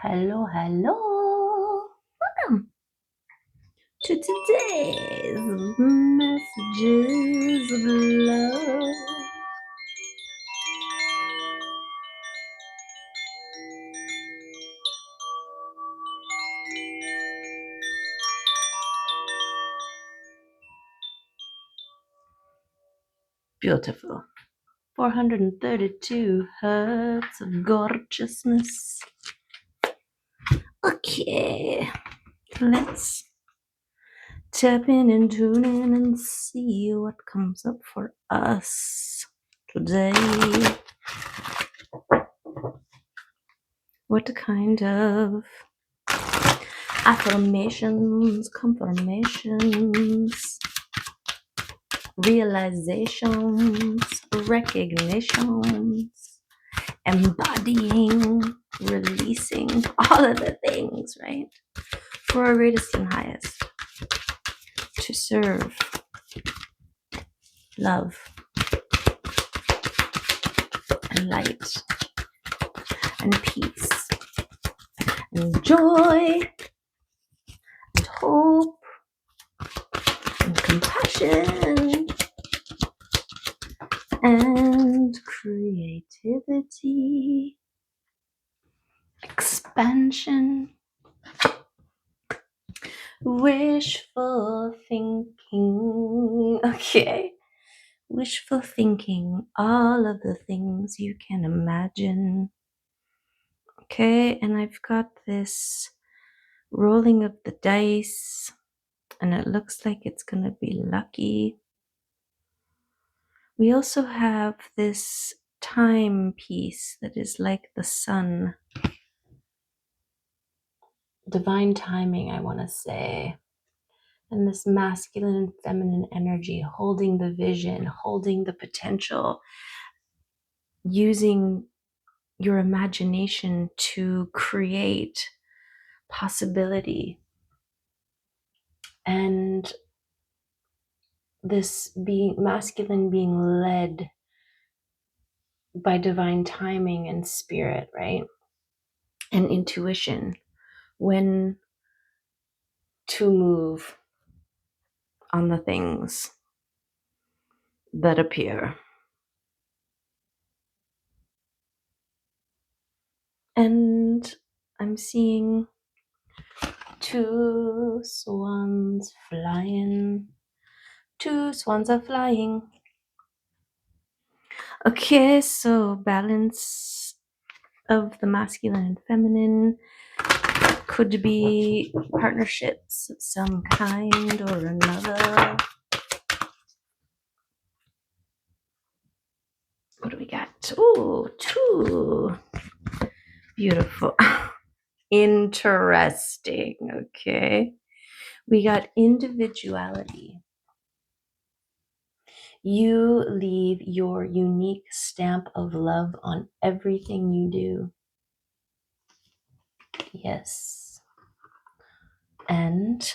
Hello, hello. Welcome to today's messages of love. Beautiful. 432 hertz of gorgeousness. Okay, let's tap in and tune in and see what comes up for us today. What kind of affirmations, confirmations, realizations, recognitions, embodying, releasing, all of the things, right? For our greatest and highest. To serve, love, and light, and peace, and joy, and hope, and compassion, and creativity, expansion, wishful thinking. Okay. Wishful thinking, all of the things you can imagine. Okay, and I've got this rolling of the dice, and it looks like it's going to be lucky. We also have this time piece that is like the sun. Divine timing, I want to say. And this masculine and feminine energy, holding the vision, holding the potential, using your imagination to create possibility. And this being masculine, being led by divine timing and spirit, right? And intuition, when to move on the things that appear. And I'm seeing two swans flying. Two swans are flying. Okay, so balance of the masculine and feminine. Could be partnerships of some kind or another. What do we got? Ooh, two. Beautiful. Interesting. Okay. We got individuality. You leave your unique stamp of love on everything you do. Yes. And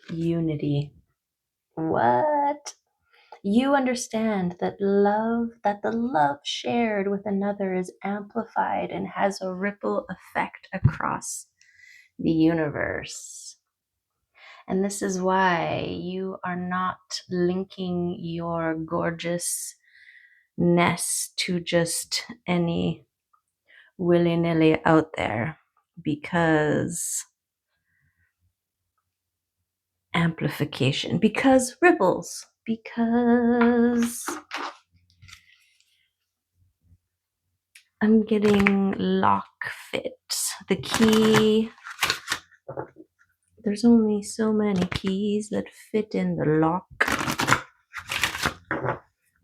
unity. What? You understand that the love shared with another is amplified and has a ripple effect across the universe. And this is why you are not linking your gorgeousness to just any willy-nilly out there, because amplification, because ripples, because I'm getting lock fit. The key, there's only so many keys that fit in the lock.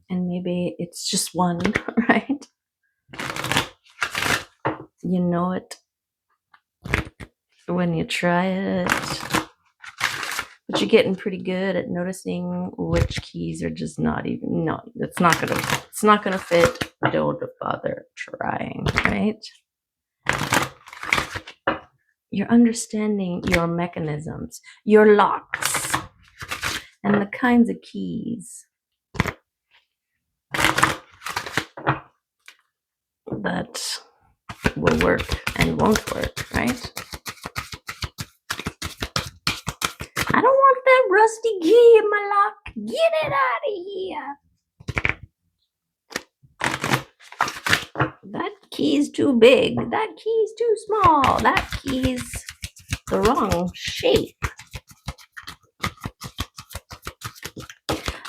And maybe it's just one, right? You know it when you try it. But you're getting pretty good at noticing which keys are just not even, no, it's not gonna fit. Don't bother trying, right? You're understanding your mechanisms, your locks, and the kinds of keys that will work and won't work, right? I don't want that rusty key in my lock. Get it out of here. That key's too big. That key's too small. That key's the wrong shape.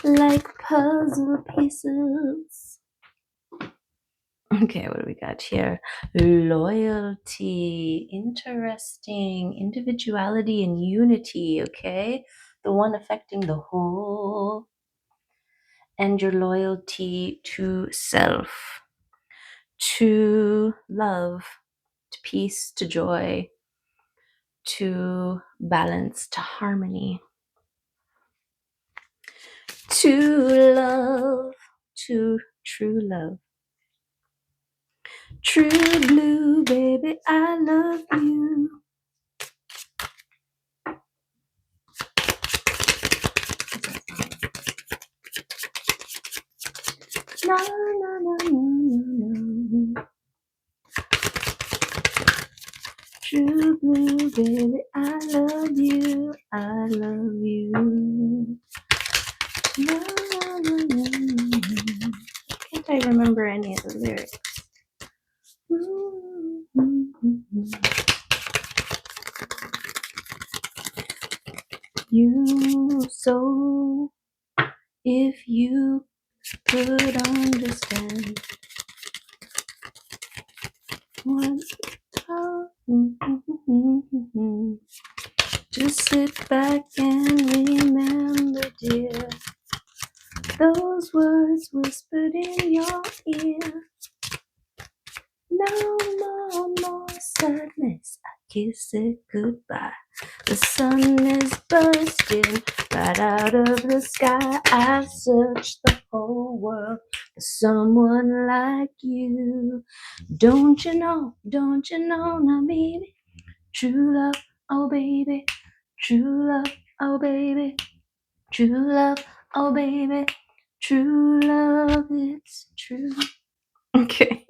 Like puzzle pieces. Okay, what do we got here? Loyalty. Interesting. Individuality and unity, okay? The one affecting the whole. And your loyalty to self, to love, to peace, to joy, to balance, to harmony, to love, to true love. True blue, baby, I love you. No, no, no, no, no, no. True blue, baby, I love you. I love you. No, no, no, no, no. Can't I remember any of the lyrics? You so, if you could understand what just sit back and remember, dear, those words whispered in your ear. No more sadness, I kiss it goodbye. The sun is bursting right out of the sky. I've searched the whole world for someone like you. Don't you know now, baby? True love, oh baby. True love, oh baby. True love, oh baby. True love, it's true. Okay.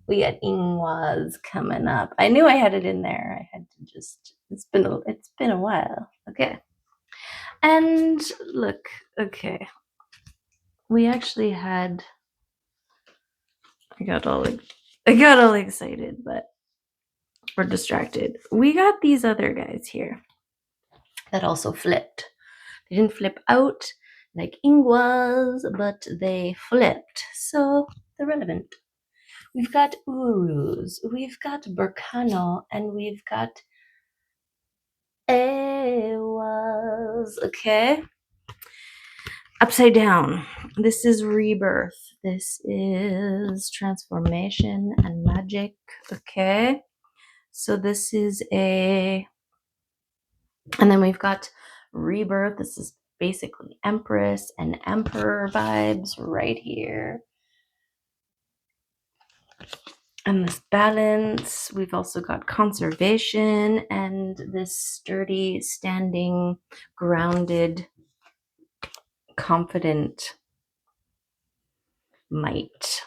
We got Ingwaz coming up. I knew I had it in there. I had to just, it's been a while. Okay. And look, okay. We actually had, I got all excited, but we're distracted. We got these other guys here that also flipped. They didn't flip out like Ingwaz, but they flipped. So they're relevant. We've got Uruz, we've got Burkano, and we've got Ewas, okay? Upside down. This is rebirth. This is transformation and magic, okay? So this is and then we've got rebirth. This is basically Empress and Emperor vibes right here. And this balance, we've also got conservation and this sturdy, standing, grounded, confident might.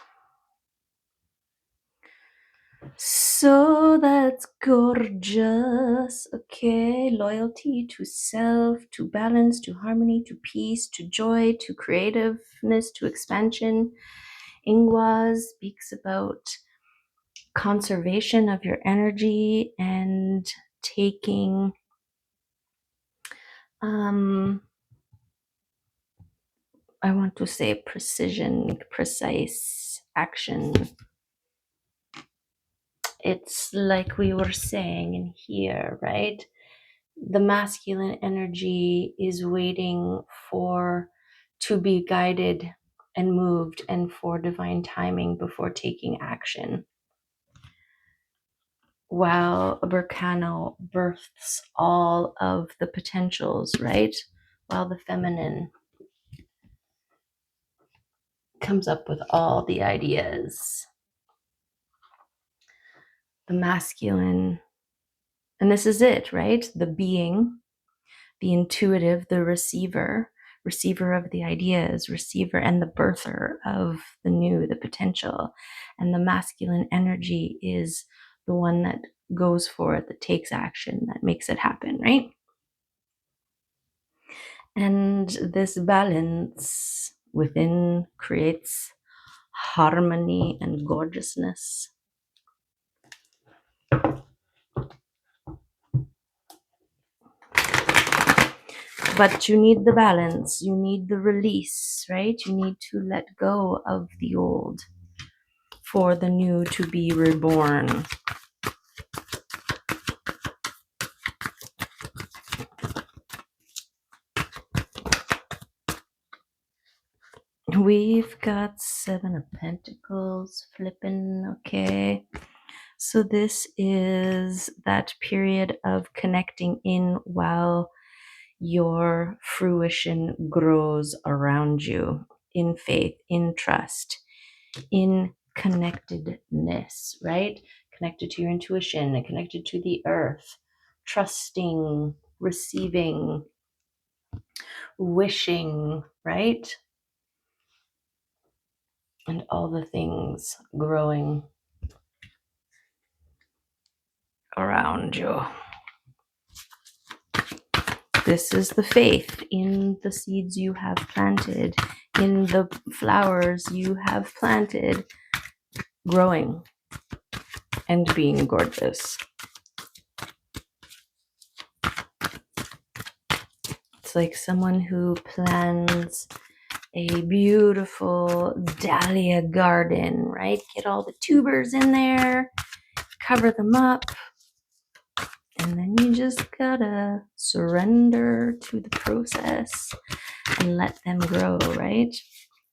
So that's gorgeous. Okay, loyalty to self, to balance, to harmony, to peace, to joy, to creativeness, to expansion. Ingwaz speaks about conservation of your energy and taking I want to say precision, precise action. It's like we were saying in here, right? The masculine energy is waiting to be guided and moved and for divine timing before taking action. While Burkano births all of the potentials, right? While the feminine comes up with all the ideas. The masculine, and this is it, right? The being, the intuitive, the receiver, receiver of the ideas, receiver and the birther of the new, the potential. And the masculine energy is the one that goes for it, that takes action, that makes it happen, right? And this balance within creates harmony and gorgeousness. But you need the balance, you need the release, right? You need to let go of the old for the new to be reborn. We've got 7 of Pentacles flipping, okay. So this is that period of connecting in while your fruition grows around you, in faith, in trust, in connectedness, right? Connected to your intuition and connected to the earth, trusting, receiving, wishing, right? And all the things growing around you. This is the faith in the seeds you have planted, in the flowers you have planted, growing and being gorgeous. It's like someone who plans a beautiful dahlia garden, right? Get all the tubers in there, cover them up, and then you just gotta surrender to the process and let them grow, right?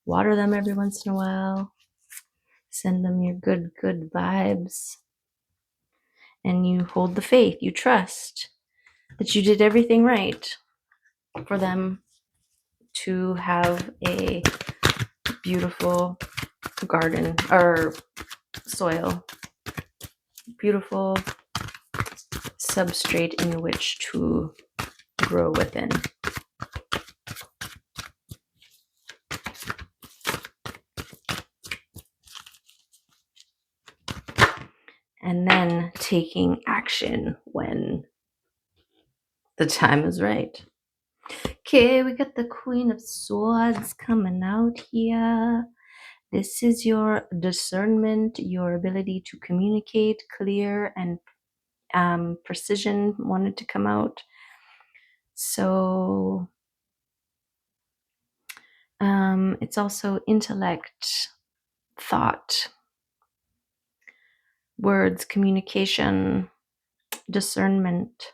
Water them every once in a while, send them your good vibes, and you hold the faith, you trust that you did everything right for them to have a beautiful garden or soil, beautiful substrate in which to grow within. And then taking action when the time is right. Okay, we got the Queen of Swords coming out here. This is your discernment, your ability to communicate, clear, and precision wanted to come out. So it's also intellect, thought, words, communication, discernment.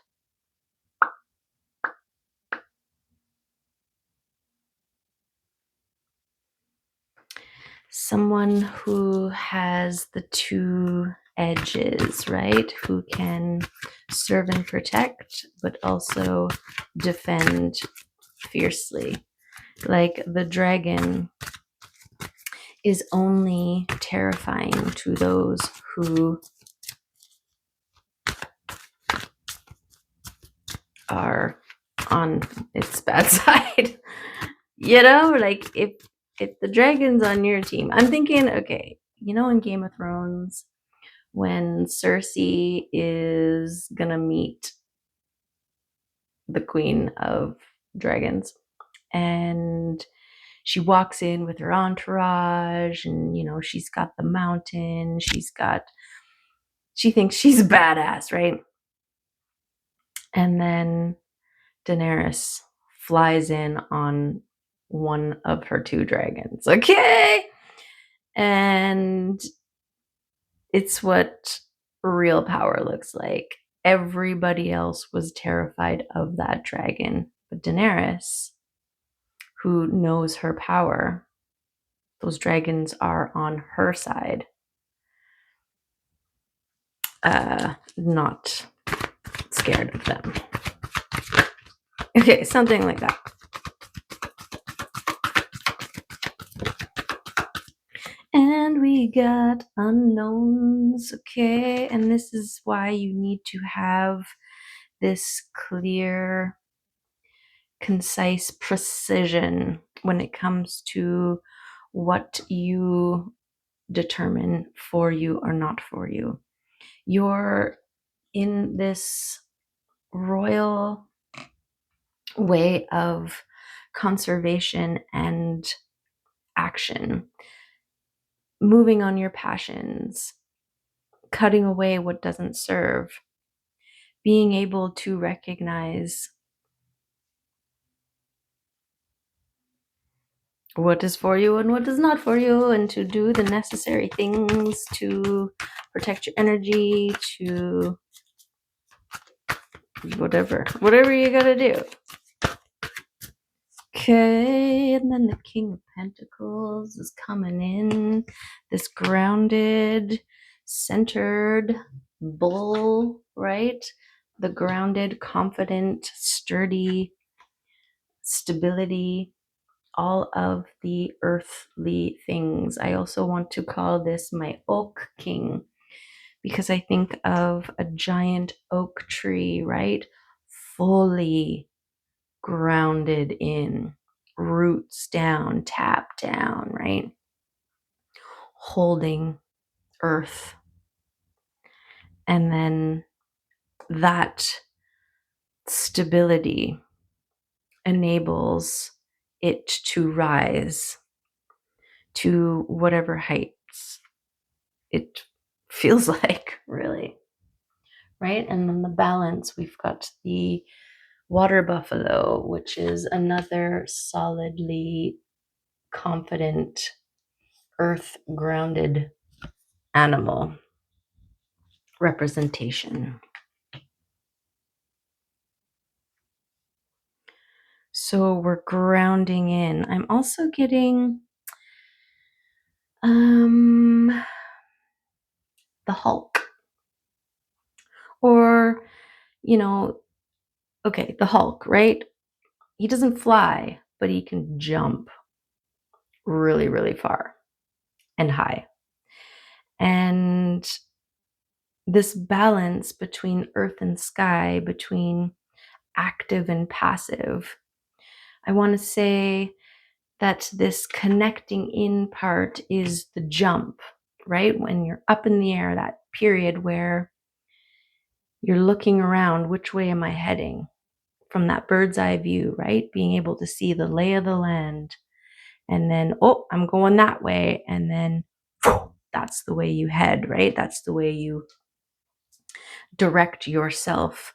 Someone who has the 2 edges, right? Who can serve and protect, but also defend fiercely. Like the dragon is only terrifying to those who are on its bad side. You know, like if the dragon's on your team, I'm thinking, okay, you know, in Game of Thrones, when Cersei is gonna meet the Queen of Dragons, and she walks in with her entourage, and you know, she's got the mountain, she thinks she's badass, right? And then Daenerys flies in on one of her 2 dragons. Okay. And it's what real power looks like. Everybody else was terrified of that dragon. But Daenerys, who knows her power, those dragons are on her side. Not scared of them. Okay, something like that. And we got unknowns, okay? And this is why you need to have this clear concise precision when it comes to what you determine for you or not for you. You're in this royal way of conservation and action, moving on your passions, cutting away what doesn't serve, being able to recognize what is for you and what is not for you, and to do the necessary things to protect your energy, to whatever you gotta do. Okay, and then the King of Pentacles is coming in, this grounded, centered bull, right? The grounded, confident, sturdy stability, all of the earthly things. I also want to call this my oak king, because I think of a giant oak tree, right? Fully grounded in, roots down, tap down, right? Holding earth. And then that stability enables it to rise to whatever heights it feels like, really, right? And then the balance, we've got the water buffalo, which is another solidly confident, earth grounded animal representation. So we're grounding in. I'm also getting the Hulk, or okay, the Hulk, right? He doesn't fly, but he can jump really, really far and high. And this balance between earth and sky, between active and passive, I want to say that this connecting in part is the jump, right? When you're up in the air, that period where you're looking around, which way am I heading? From that bird's eye view, right? Being able to see the lay of the land. And then, oh, I'm going that way. And then that's the way you head, right? That's the way you direct yourself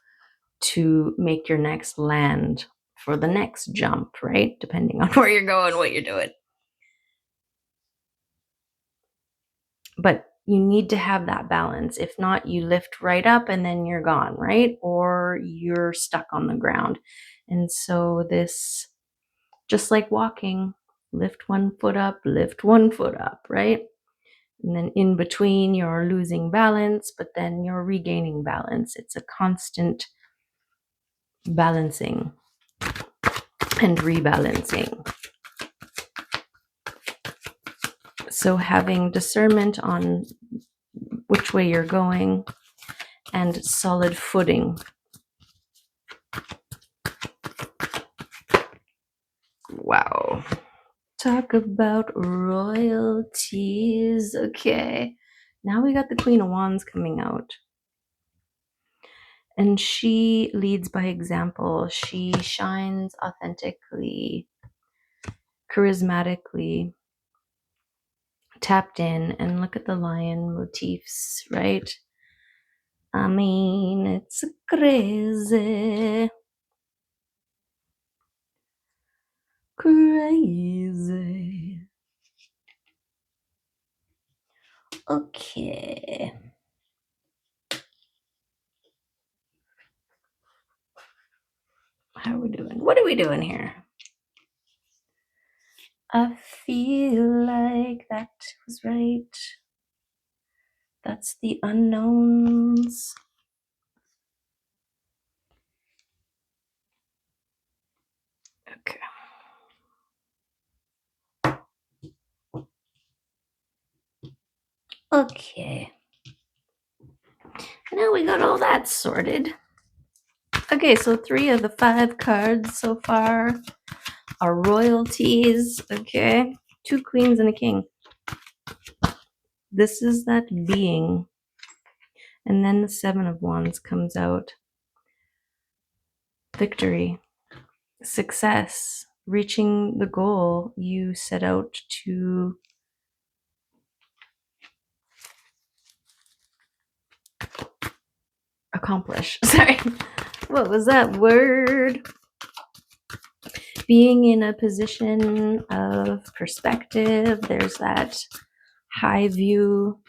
to make your next land for the next jump, right? Depending on where you're going, what you're doing. But you need to have that balance. If not, you lift right up and then you're gone, right? Or you're stuck on the ground. And so this, just like walking, lift one foot up, right? And then in between, you're losing balance, but then you're regaining balance. It's a constant balancing and rebalancing. So having discernment on which way you're going and solid footing. Wow. Talk about royalties. Okay. Now we got the Queen of Wands coming out. And she leads by example. She shines authentically, charismatically, tapped in. And look at the lion motifs, right? I mean, it's crazy. Crazy. Okay. How are we doing? What are we doing here? I feel like that was right. That's the unknowns. Okay. Okay. Now we got all that sorted. Okay, so 3 of the 5 cards so far are royalties. Okay, 2 queens and a king. This is that being. And then the 7 of wands comes out. Victory, success, reaching the goal you set out to accomplish. Sorry, what was that word? Being in a position of perspective. There's that high view.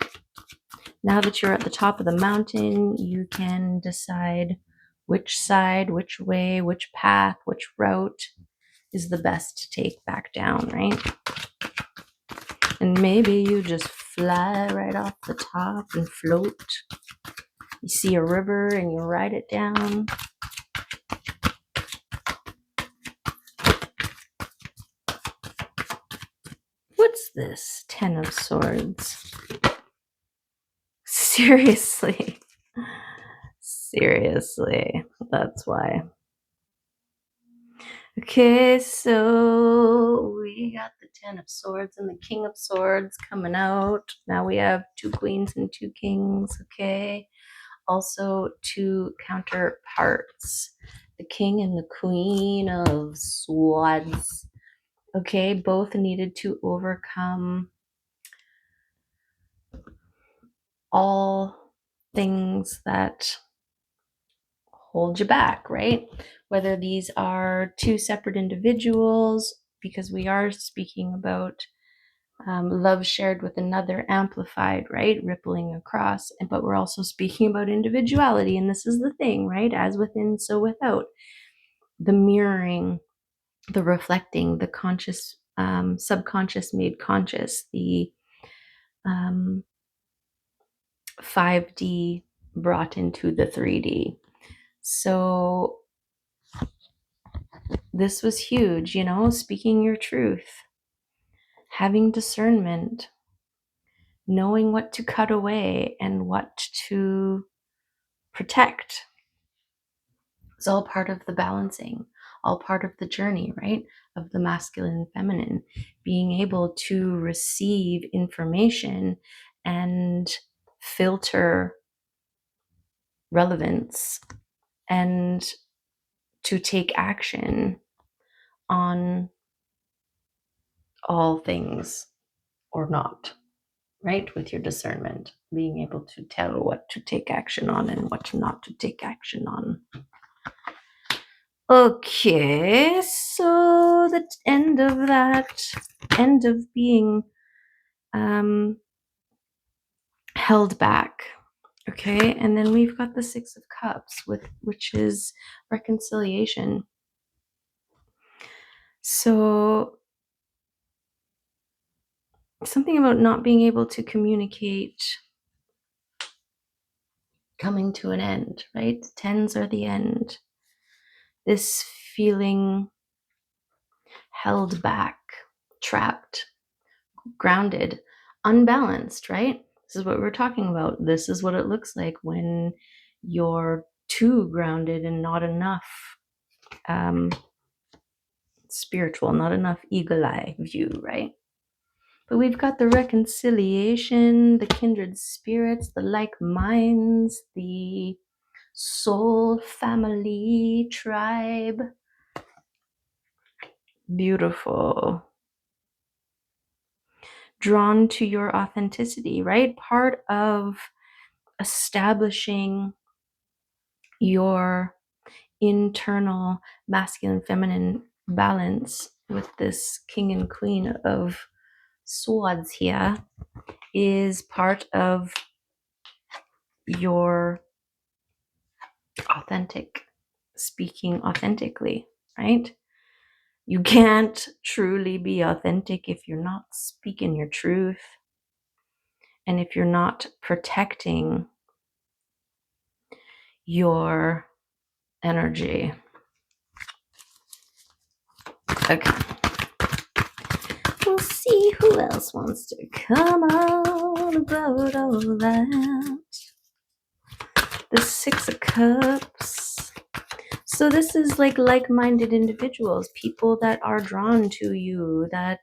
Now that you're at the top of the mountain, you can decide which side, which way, which path, which route is the best to take back down, right? And maybe you just fly right off the top and float. You see a river and you ride it down. What's this? 10 of Swords. Seriously. Seriously. That's why. Okay, so we got the 10 of Swords and the King of Swords coming out. Now we have 2 queens and 2 kings, okay? Also 2 counterparts. The King and the Queen of Swords. Okay, both needed to overcome all things that hold you back, right? Whether these are 2 separate individuals, because we are speaking about love shared with another amplified, right? Rippling across. But we're also speaking about individuality. And this is the thing, right? As within, so without. The mirroring, the reflecting, the conscious, subconscious made conscious, the 5D brought into the 3D. So this was huge, you know, speaking your truth, having discernment, knowing what to cut away and what to protect. It's all part of the balancing, all part of the journey, right? Of the masculine and feminine, being able to receive information and filter relevance and to take action on all things or not, right? With your discernment, being able to tell what to take action on and what not to take action on. Okay, so the end of that, end of being held back. Okay, and then we've got the 6 of Cups, which is reconciliation. So something about not being able to communicate coming to an end, right? 10s are the end. This feeling held back, trapped, grounded, unbalanced, right? This is what we're talking about. This is what it looks like when you're too grounded and not enough spiritual, not enough eagle eye view, right? But we've got the reconciliation, the kindred spirits, the like minds, the soul family tribe. Beautiful. Drawn to your authenticity, right? Part of establishing your internal masculine feminine balance with this king and queen of swords here is part of your authentic speaking authentically, right? You can't truly be authentic if you're not speaking your truth and if you're not protecting your energy. Okay. We'll see who else wants to come out about all that. The 6 of Cups. So this is like-minded individuals, people that are drawn to you, that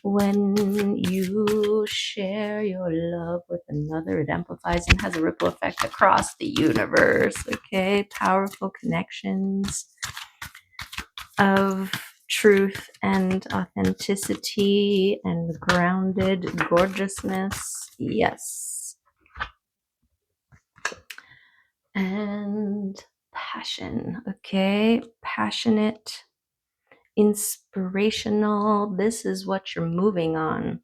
when you share your love with another, it amplifies and has a ripple effect across the universe. Okay, powerful connections of truth and authenticity and grounded gorgeousness. Yes. And passion. Okay, passionate, inspirational. This is what you're moving on.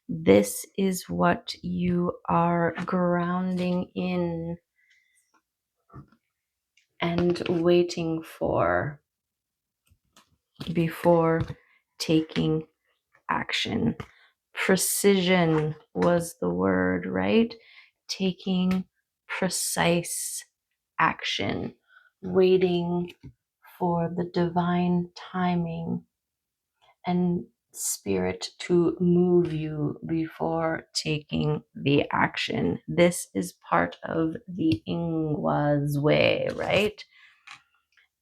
This is what you are grounding in and waiting for before taking action. Precision was the word, right? Taking precise action, waiting for the divine timing and spirit to move you before taking the action. This is part of the Ingwaz way, right?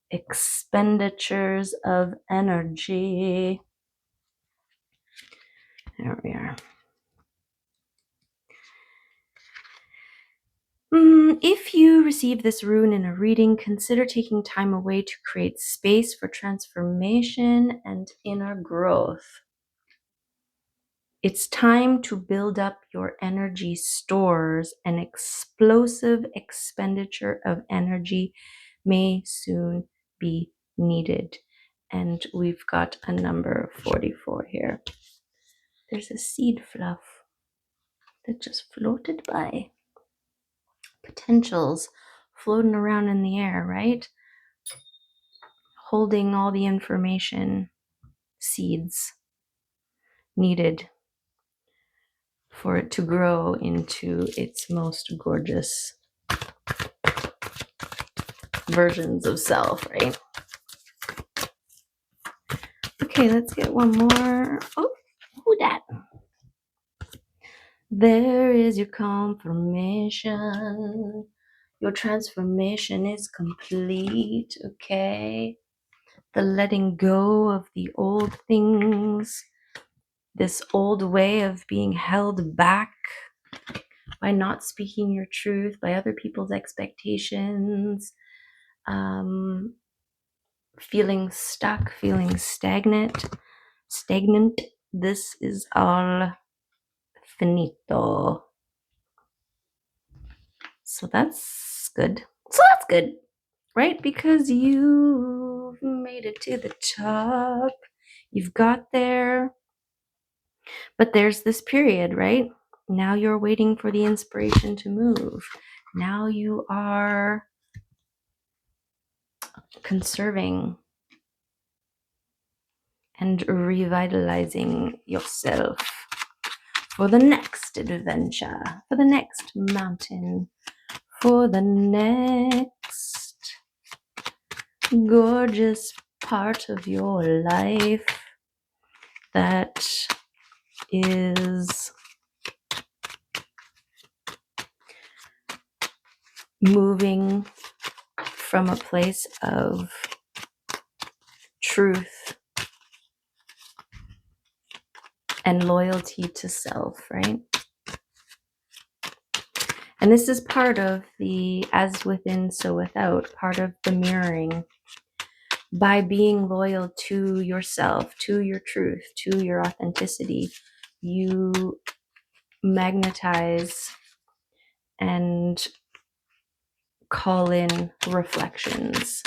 Expenditures of energy. There we are. If you receive this rune in a reading, consider taking time away to create space for transformation and inner growth. It's time to build up your energy stores. An explosive expenditure of energy may soon be needed. And we've got a number 44 here. There's a seed fluff that just floated by. Potentials floating around in the air, right? Holding all the information, seeds needed for it to grow into its most gorgeous versions of self, right? Okay, let's get one more. Oh, who dat? There is your confirmation. Your transformation is complete, okay? The letting go of the old things, this old way of being held back by not speaking your truth, by other people's expectations, feeling stuck, feeling stagnant. This is all finito. So that's good. Right? Because you've made it to the top. You've got there. But there's this period, right? Now you're waiting for the inspiration to move. Now you are conserving and revitalizing yourself for the next adventure, for the next mountain, for the next gorgeous part of your life that is moving from a place of truth and loyalty to self, right? And this is part of the as within, so without, part of the mirroring. By being loyal to yourself, to your truth, to your authenticity, you magnetize and call in reflections.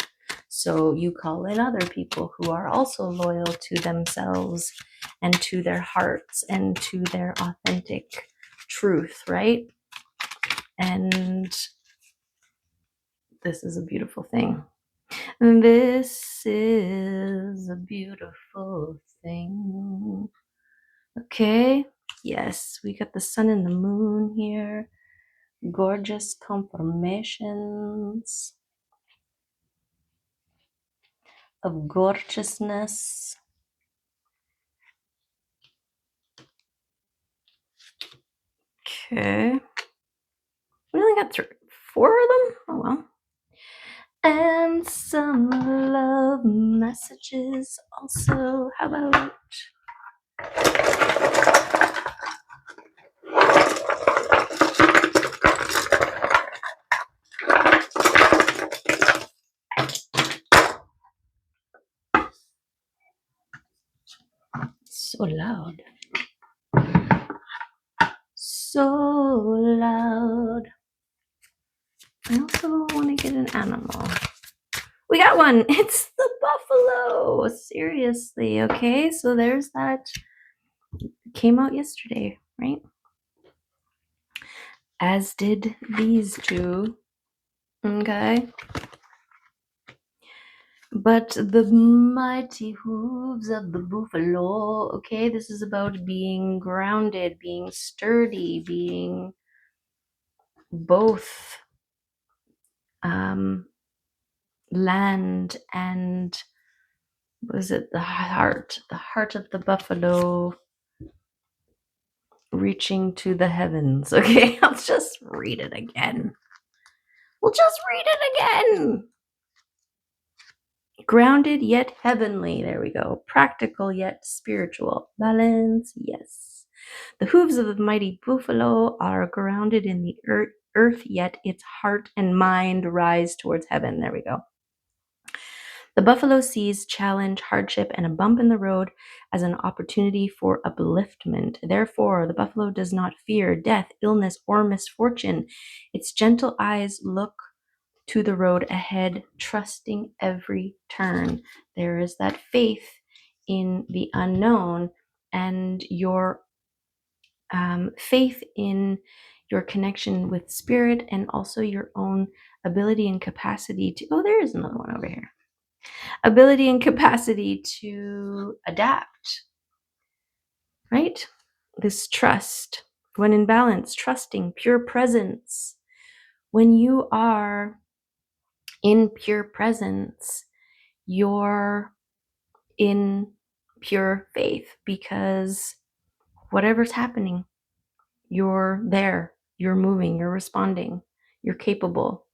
So you call in other people who are also loyal to themselves and to their hearts and to their authentic truth, right? And this is a beautiful thing. This is a beautiful thing. Okay. Yes, we got the sun and the moon here. Gorgeous confirmations of gorgeousness. Okay. We only got four of them? Oh well. And some love messages also. How about so loud? So loud. I also want to get an animal. We got one. It's the buffalo. Seriously. Okay. So there's that. Came out yesterday, right? As did these two. Okay. But the mighty hooves of the buffalo. Okay. This is about being grounded, being sturdy, being both land and was it the heart of the buffalo reaching to the heavens. Okay, I'll just read it again. We'll just read it again. Grounded yet heavenly. There we go. Practical yet spiritual. Balance, yes. The hooves of the mighty buffalo are grounded in the earth, yet its heart and mind rise towards heaven. There we go. The buffalo sees challenge, hardship, and a bump in the road as an opportunity for upliftment. Therefore, the buffalo does not fear death, illness, or misfortune. Its gentle eyes look to the road ahead, trusting every turn. There is that faith in the unknown and your faith in your connection with spirit and also your own ability and capacity to. Oh, there is another one over here. Ability and capacity to adapt, right? This trust, when in balance, trusting, pure presence. When you are in pure presence, you're in pure faith because whatever's happening, you're there, you're moving, you're responding, you're capable.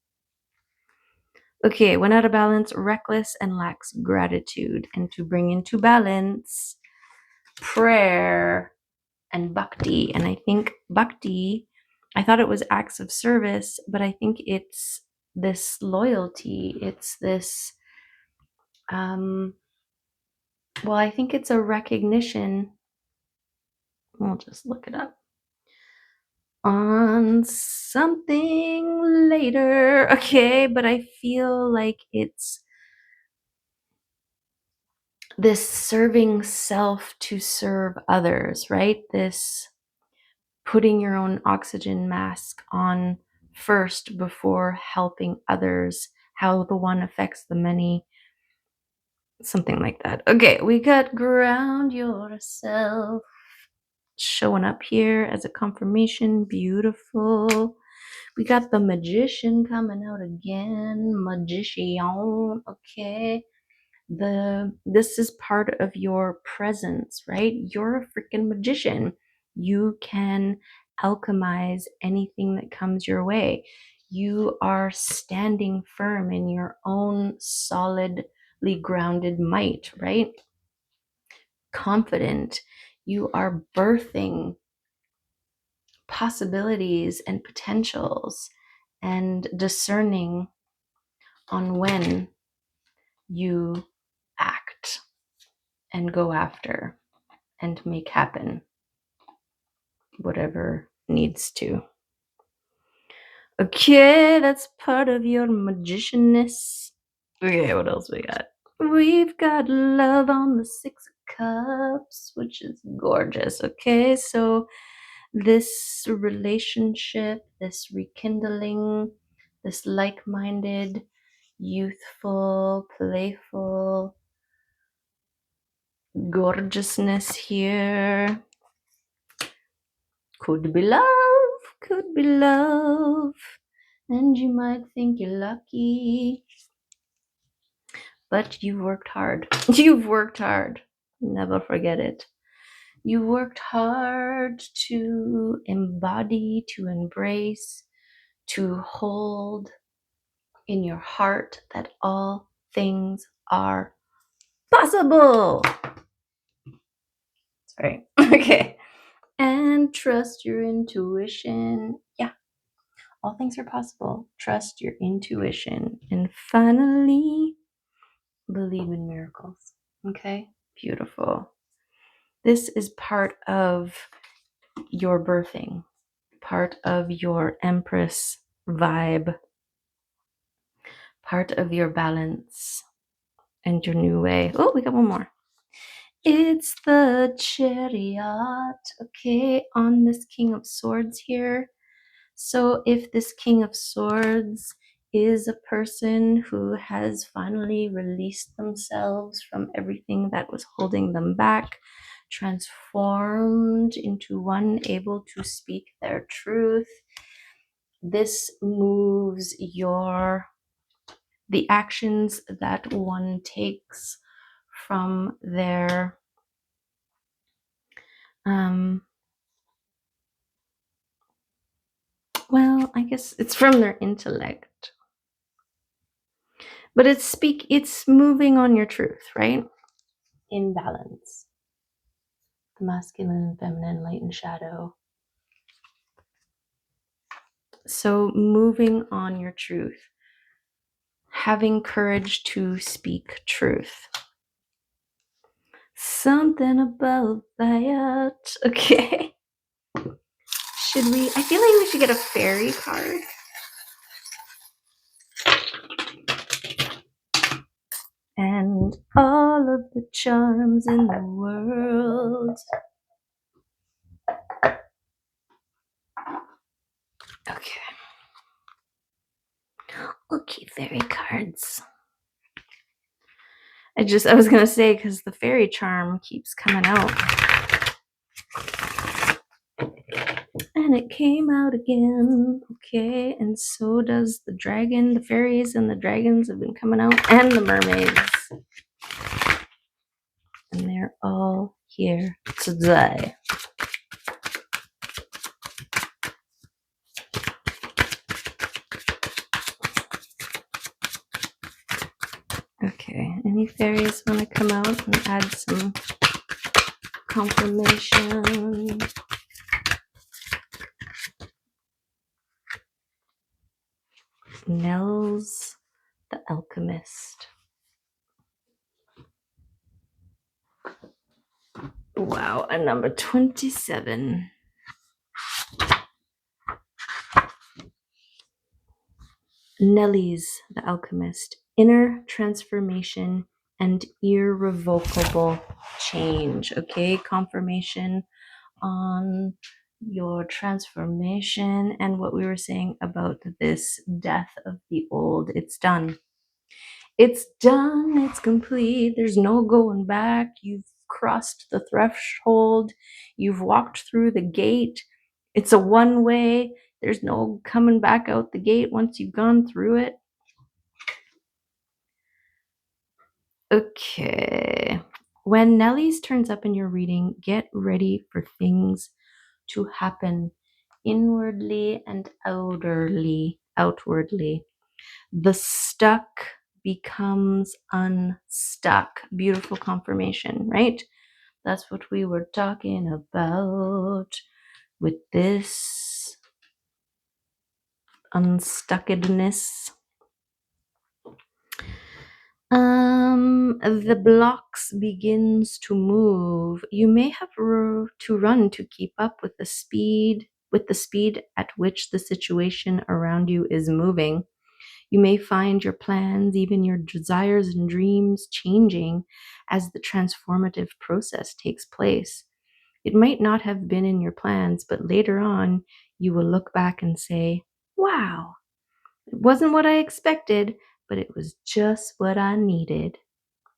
Okay, when out of balance, reckless and lacks gratitude. And to bring into balance, prayer and bhakti. And I think bhakti, I thought it was acts of service, but I think it's this loyalty. It's this, well, I think it's a recognition. We'll just look it up on something later. Okay, but I feel like it's this serving self to serve others, right? This putting your own oxygen mask on first before helping others, how the one affects the many, something like that. Okay, we got ground yourself showing up here as a confirmation. Beautiful. We got the magician coming out again. Magician. Okay. This is part of your presence, right? You're a freaking magician. You can alchemize anything that comes your way. You are standing firm in your own solidly grounded might, right? Confident. You are birthing possibilities and potentials and discerning on when you act and go after and make happen whatever needs to. Okay, that's part of your magicianness. Okay, what else we got? We've got love on the 6 of Cups, which is gorgeous. Okay, so this relationship, this rekindling, this like-minded, youthful, playful gorgeousness here could be love, could be love, and you might think you're lucky, but you've worked hard. You've worked hard. Never forget it. You worked hard to embody, to embrace, to hold in your heart that all things are possible. Sorry. Okay. And trust your intuition. Yeah, all things are possible. Trust your intuition. And finally, believe in miracles. Okay? Beautiful. This is part of your birthing, part of your Empress vibe, part of your balance and your new way. Oh, we got one more. It's the chariot, okay, on this King of Swords here. So if this King of Swords is a person who has finally released themselves from everything that was holding them back, transformed into one able to speak their truth, this moves the actions that one takes from their well, I guess it's from their intellect, but it's moving on your truth, right? In balance, the masculine, feminine, light and shadow. So moving on your truth, having courage to speak truth. Something about that. Okay. I feel like we should get a fairy card. And all of the charms in the world. Okay. Okay, fairy cards. I was gonna say, because the fairy charm keeps coming out. And it came out again. Okay, and so does the dragon. The fairies and the dragons have been coming out, and the mermaids. And they're all here today. Okay, any fairies want to come out and add some confirmation? Nels the Alchemist. Wow, a number 27. Nelly's the Alchemist. Inner transformation and irrevocable change. Okay, confirmation on your transformation and what we were saying about this death of the old. It's done. It's done. It's complete. There's no going back. You've crossed the threshold. You've walked through the gate. It's a one way. There's no coming back out the gate once you've gone through it. Okay. When Nelly's turns up in your reading, get ready for things to happen inwardly and outwardly. The stuck becomes unstuck. Beautiful confirmation, right? That's what we were talking about with this unstuckedness. The blocks begins to move. You may have to run to keep up with the speed at which the situation around you is moving. You may find your plans, even your desires and dreams, changing as the transformative process takes place. It might not have been in your plans, but later on, you will look back and say, wow, it wasn't what I expected, but it was just what I needed.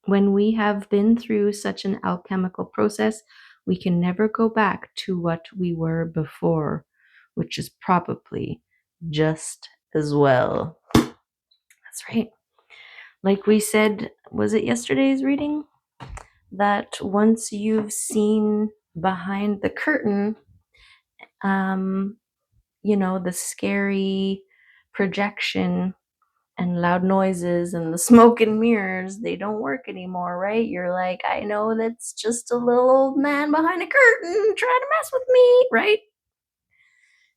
When we have been through such an alchemical process, we can never go back to what we were before, which is probably just as well. That's right. Like we said, was it yesterday's reading? That once you've seen behind the curtain, the scary projection And loud noises and the smoke and mirrors, they don't work anymore, right? You're like, I know that's just a little old man behind a curtain trying to mess with me, right?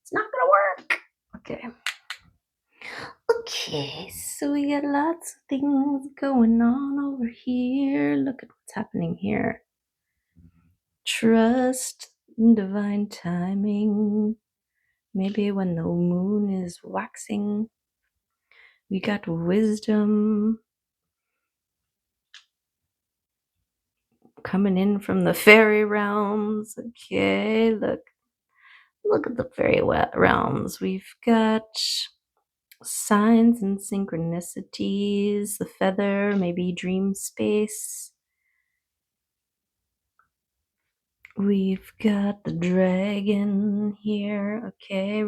It's not gonna work. Okay. Okay, so we got lots of things going on over here. Look at what's happening here. Trust in divine timing. Maybe when the moon is waxing, we got wisdom coming in from the fairy realms. Okay, look at the fairy realms. We've got signs and synchronicities, the feather, maybe dream space. We've got the dragon here. Okay,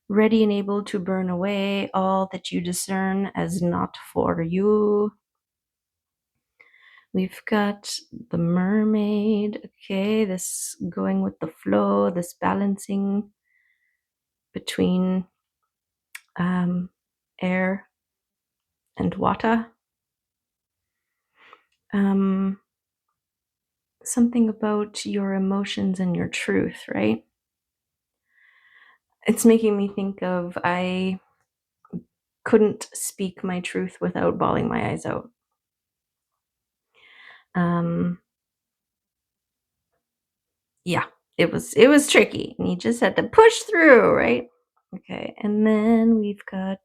ready and able to burn away all that you discern as not for you. We've got the mermaid. Okay, this going with the flow, this balancing between air and water. Something about your emotions and your truth, right? It's making me think of I couldn't speak my truth without bawling my eyes out. Yeah, it was tricky, and you just had to push through, right? Okay, and then we've got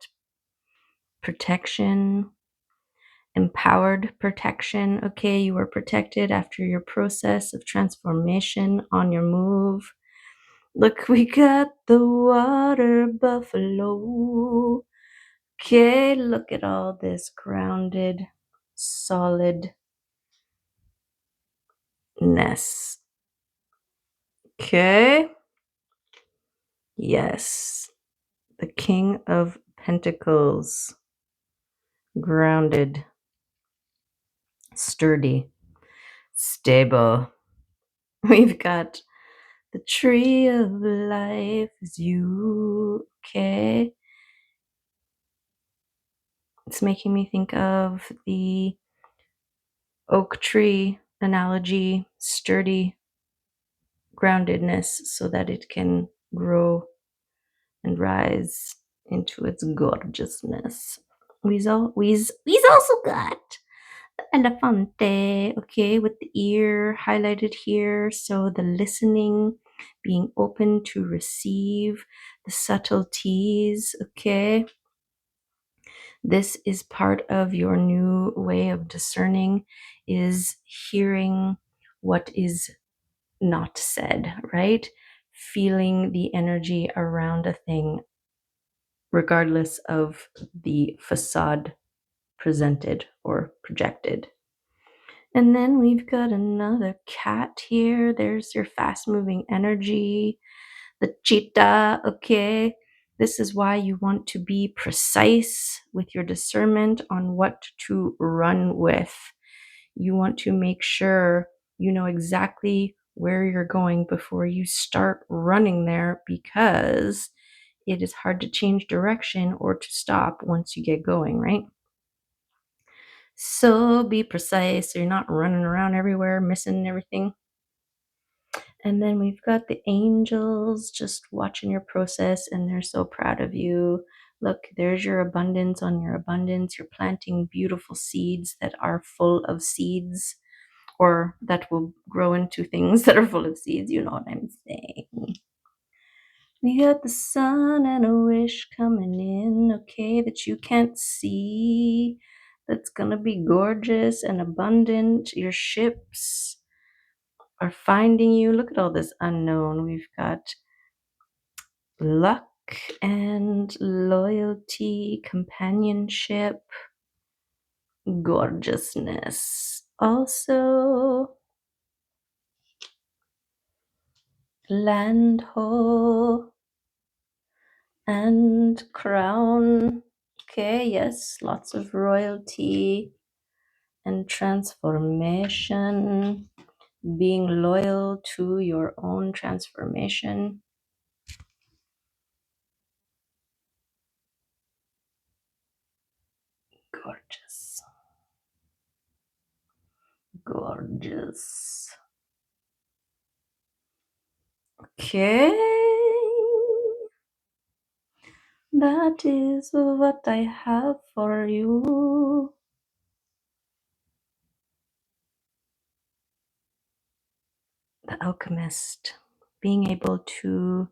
protection, empowered protection. Okay, you are protected after your process of transformation on your move. Look, we got the water buffalo. Okay, look at all this grounded, solidness. Okay. Yes. The King of Pentacles. Grounded, sturdy, stable. We've got the tree of life is you. Okay. It's making me think of the oak tree analogy, sturdy groundedness so that it can grow and rise into its gorgeousness. We've also got Elefante, okay, with the ear highlighted here. So the listening, being open to receive the subtleties, okay. This is part of your new way of discerning, is hearing what is not said, right? Feeling the energy around a thing, regardless of the facade presented or projected. And then we've got another cat here. There's your fast moving energy, the cheetah. Okay. This is why you want to be precise with your discernment on what to run with. You want to make sure you know exactly where you're going before you start running there, because it is hard to change direction or to stop once you get going, right? So be precise so you're not running around everywhere, missing everything. And then we've got the angels just watching your process, and they're so proud of you. Look, there's your abundance on your abundance. You're planting beautiful seeds that are full of seeds, or that will grow into things that are full of seeds. You know what I'm saying. We got the sun and a wish coming in, okay, that you can't see. That's gonna be gorgeous and abundant. Your ships are finding you. Look at all this unknown. We've got luck and loyalty, companionship, gorgeousness. Also, land ho and crown. Okay, yes, lots of royalty and transformation, being loyal to your own transformation. Gorgeous. Gorgeous. Okay. That is what I have for you. The alchemist. Being able to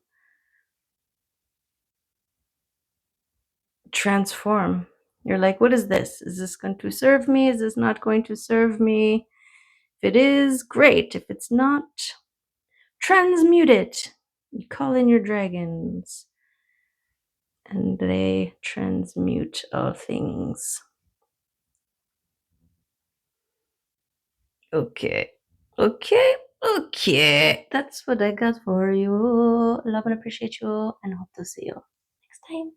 transform. You're like, what is this? Is this going to serve me? Is this not going to serve me? If it is, great. If it's not, transmute it. You call in your dragons, and they transmute all things. Okay. Okay. Okay. That's what I got for you. Love and appreciate you, and hope to see you next time.